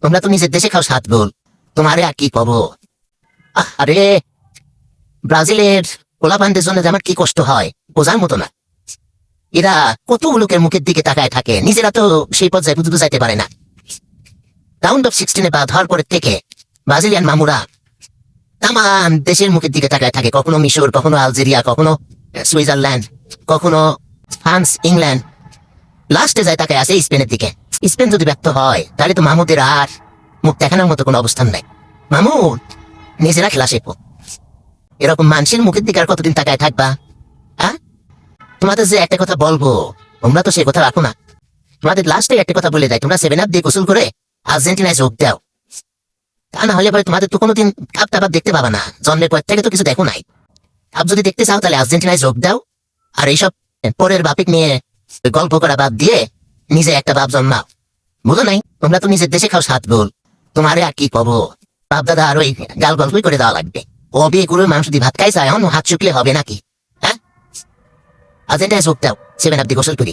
তোমরা তো নিজের দেশে খাও সাত গোল, তোমারে আর কি কব। আরে ব্রাজিলের পোলাপানদের জন্য যে আমার কি কষ্ট হয় বোঝার মতো না। এরা কত লোকের মুখের দিকে তাকায় থাকে, নিজেরা তো সেই পর্যায়ে পর্যন্ত যাইতে পারে না। রাউন্ড অফ 16 বাদ হওয়ার পরের থেকে ব্রাজিলিয়ান মামুরা তামান দেশের মুখের দিকে তাকায় থাকে, কখনো মিশর, কখনো আলজেরিয়া, কখনো সুইজারল্যান্ড, কখনো ফ্রান্স, ইংল্যান্ড, লাস্টে যায় তাকায় আছে স্পেনের দিকে। স্পেন যদি ব্যর্থ হয় তাহলে তো মাহমুদের আর মুখ দেখানোর মতো কোনো অবস্থান নাই। মাহমুদ নিজেরা খেলা শেখো, এরকম মানুষের মুখের দিকে আর কতদিন তাকায় থাকবা? হ্যাঁ, তোমাদের যে একটা কথা বলবো তোমরা তো সে কথা রাখো না। তোমাদের লাস্টে একটা কথা বলে দেয়, তোমরা 7 আপ দিয়ে গোসল করে আর্জেন্টিনায় যোগ দাও। তা না হলে পরে তোমাদের তো কোনোদিন কাপ টাপ দেখতে পাবা না, জন্মের পর থেকে তো কিছু দেখো নাই। কাপ যদি দেখতে চাও তাহলে আর্জেন্টিনায় যোগ দাও, আর এইসব পরের বাপিক নিয়ে গল্প করা বাদ দিয়ে নিজে একটা বাপ জন্মাও। বুঝো নাই, তোমরা তো নিজের দেশে খাও সাত গোল, তোমারে আর কি কব। বাপ দাদা আর ওই গাল গল্পই করে দেওয়া লাগবে। ও বিয়ে করে মানুষ যদি ভাত খাই চায় হাত শুকলে হবে নাকি? হ্যাঁ, আর্জেন্টিনায় যোগ দাও, 7 আপ দিয়ে গোসল করি।